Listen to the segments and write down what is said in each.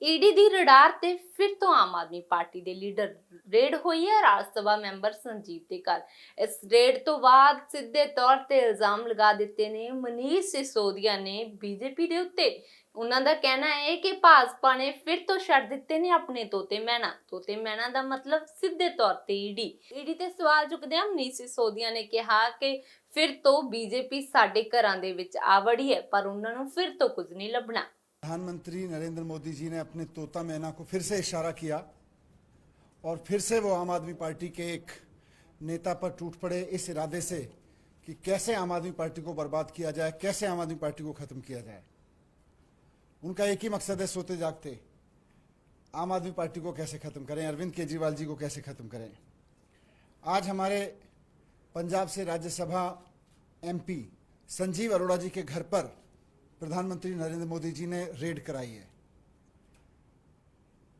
ED दी radar ते फिर तो आम आदमी पार्टी दे लीडर रेड हुई है राज सभा मैंबर संजीव दे घर। इस रेड तो बाद सीधे तौर ते इल्जाम लगा दिते ने मनीष सिसोदिया ने बीजेपी दे उत्ते। उन्हां दा कहना है कि भाजपा ने फिर तो छड़ दिते ने अपने तोते मैना दा मतलब सीधे तौर ते ईडी ते सवाल चुकदे मनीष सिसोदिया ने कहा कि फिर तो बीजेपी साडे घरां दे विच आ वड़ी है पर उन्हां नूं फिर तो कुछ नहीं लभना। प्रधानमंत्री नरेंद्र मोदी जी ने अपने तोता मैना को फिर से इशारा किया और फिर से वो आम आदमी पार्टी के एक नेता पर टूट पड़े इस इरादे से कि कैसे आम आदमी पार्टी को बर्बाद किया जाए, कैसे आम आदमी पार्टी को खत्म किया जाए। उनका एक ही मकसद है, सोते जागते आम आदमी पार्टी को कैसे खत्म करें, अरविंद केजरीवाल जी को कैसे खत्म करें। आज हमारे पंजाब से राज्यसभा एमपी संजीव अरोड़ा जी के घर पर प्रधानमंत्री नरेंद्र मोदी जी ने रेड कराई है।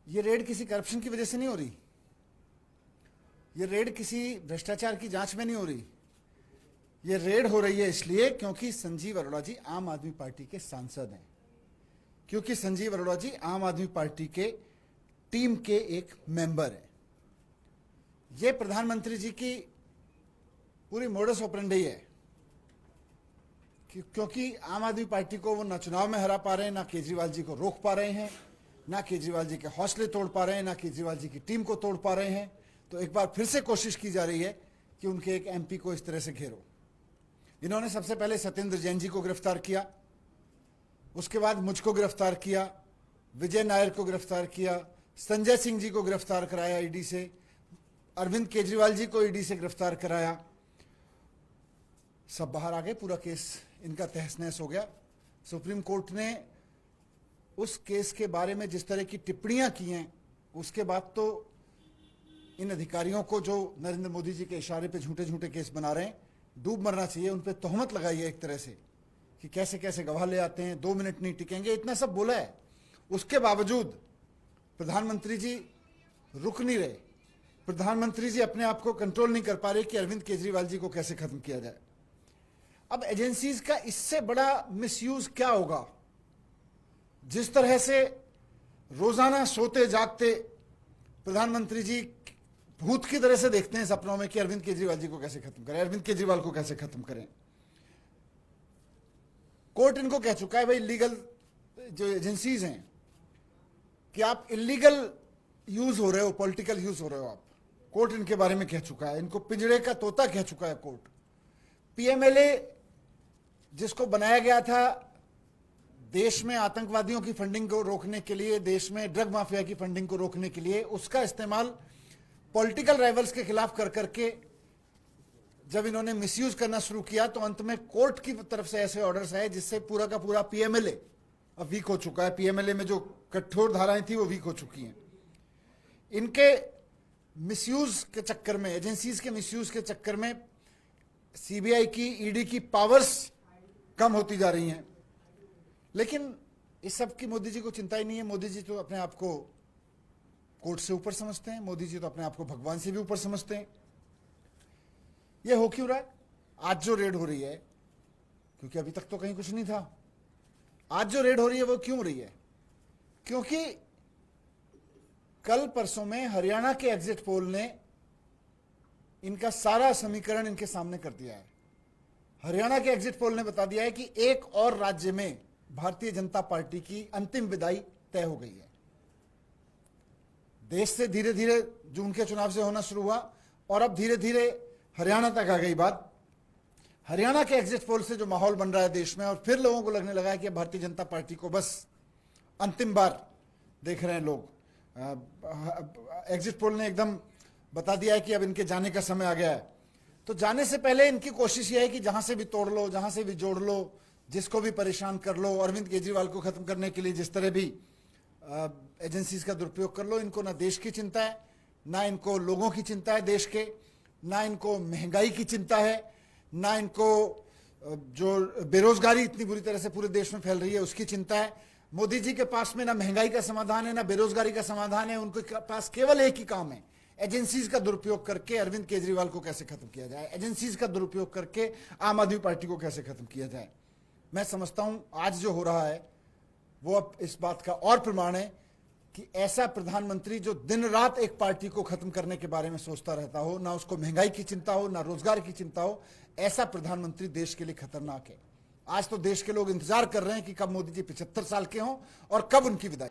ये रेड किसी करप्शन की वजह से नहीं हो रही, ये रेड किसी भ्रष्टाचार की जांच में नहीं हो रही। ये रेड हो रही है इसलिए क्योंकि संजीव अरोड़ा जी आम आदमी पार्टी के सांसद हैं, क्योंकि संजीव अरोड़ा जी आम आदमी पार्टी के टीम के एक मेंबर हैं। ये प्रधानमंत्री जी की पूरी मोडस ऑपरेंडी है क्योंकि आम आदमी पार्टी को वो ना चुनाव में हरा पा रहे हैं, ना केजरीवाल जी को रोक पा रहे हैं, ना केजरीवाल जी के हौसले तोड़ पा रहे हैं, ना केजरीवाल जी की टीम को तोड़ पा रहे हैं। तो एक बार फिर से कोशिश की जा रही है कि उनके एक एमपी को इस तरह से घेरो। इन्होंने सबसे पहले सत्येंद्र जैन जी को गिरफ्तार किया, उसके बाद मुझको गिरफ्तार किया, विजय नायर को गिरफ्तार किया, संजय सिंह जी को गिरफ्तार कराया ईडी से, अरविंद केजरीवाल जी को ईडी से गिरफ्तार कराया। सब बाहर आ गए, पूरा केस इनका तहस नहस हो गया। सुप्रीम कोर्ट ने उस केस के बारे में जिस तरह की टिप्पणियां की हैं, उसके बाद तो इन अधिकारियों को जो नरेंद्र मोदी जी के इशारे पे झूठे झूठे केस बना रहे हैं, डूब मरना चाहिए। उन पे तोहमत लगाई है एक तरह से कि कैसे कैसे गवाह ले आते हैं, 2 मिनट नहीं टिकेंगे, इतना सब बोला है। उसके बावजूद प्रधानमंत्री जी रुक नहीं रहे। प्रधानमंत्री जी अपने आप को कंट्रोल नहीं कर पा रहे कि अरविंद केजरीवाल जी को कैसे खत्म किया जाए। अब एजेंसीज का इससे बड़ा मिसयूज क्या होगा? जिस तरह से रोजाना सोते जागते प्रधानमंत्री जी भूत की तरह से देखते हैं सपनों में कि अरविंद केजरीवाल जी को कैसे खत्म करें, अरविंद केजरीवाल को कैसे खत्म करें। कोर्ट इनको कह चुका है, भाई लीगल जो एजेंसीज हैं कि आप इलीगल यूज हो रहे हो, पॉलिटिकल यूज हो रहे हो आप। कोर्ट इनके बारे में कह चुका है, इनको पिंजड़े का तोता कह चुका है कोर्ट। पीएमएलए जिसको बनाया गया था देश में आतंकवादियों की फंडिंग को रोकने के लिए, देश में ड्रग माफिया की फंडिंग को रोकने के लिए, उसका इस्तेमाल पॉलिटिकल राइवल्स के खिलाफ कर करके जब इन्होंने मिसयूज करना शुरू किया तो अंत में कोर्ट की तरफ से ऐसे ऑर्डर्स आए जिससे पूरा का पूरा पीएमएलए अब वीक हो चुका है। पीएमएलए में जो कठोर धाराएं थी वो वीक हो चुकी हैं। इनके मिसयूज के चक्कर में, एजेंसीज के मिसयूज के चक्कर में सीबीआई की, ईडी की पावर्स कम होती जा रही हैं। लेकिन इस सब की मोदी जी को चिंता ही नहीं है। मोदी जी तो अपने आप को कोर्ट से ऊपर समझते हैं, मोदी जी तो अपने आप को भगवान से भी ऊपर समझते हैं। यह हो क्यों रहा है? आज जो रेड हो रही है, क्योंकि अभी तक तो कहीं कुछ नहीं था, आज जो रेड हो रही है वो क्यों हो रही है? क्योंकि कल परसों में हरियाणा के एग्जिट पोल ने इनका सारा समीकरण इनके सामने कर दिया है। हरियाणा के एग्जिट पोल ने बता दिया है कि एक और राज्य में भारतीय जनता पार्टी की अंतिम विदाई तय हो गई है। देश से धीरे धीरे जून के चुनाव से होना शुरू हुआ और अब धीरे धीरे हरियाणा तक आ गई बात। हरियाणा के एग्जिट पोल से जो माहौल बन रहा है देश में, और फिर लोगों को लगने लगा है कि भारतीय जनता पार्टी को बस अंतिम बार देख रहे हैं लोग। एग्जिट पोल ने एकदम बता दिया है कि अब इनके जाने का समय आ गया है। तो जाने से पहले इनकी कोशिश यह है कि जहां से भी तोड़ लो, जहां से भी जोड़ लो, जिसको भी परेशान कर लो। अरविंद केजरीवाल को खत्म करने के लिए जिस तरह भी एजेंसीज का दुरुपयोग कर लो। इनको ना देश की चिंता है, ना इनको लोगों की चिंता है देश के, ना इनको महंगाई की चिंता है, ना इनको जो बेरोजगारी इतनी बुरी तरह से पूरे देश में फैल रही है उसकी चिंता है। मोदी जी के पास में ना महंगाई का समाधान है, ना बेरोजगारी का समाधान है। उनके पास केवल एक ही काम है, एजेंसीज का दुरुपयोग करके अरविंद केजरीवाल को कैसे खत्म किया जाए, एजेंसीज का दुरुपयोग करके आम आदमी पार्टी को कैसे खत्म किया जाए। मैं समझता हूं आज जो हो रहा है वो अब इस बात का और प्रमाण है कि ऐसा प्रधानमंत्री जो दिन रात एक पार्टी को खत्म करने के बारे में सोचता रहता हो, ना उसको महंगाई की चिंता हो, ना रोजगार की चिंता हो, ऐसा प्रधानमंत्री देश के लिए खतरनाक है। आज तो देश के लोग इंतजार कर रहे हैं कि कब मोदी जी 75 साल के हों और कब उनकी विदाई।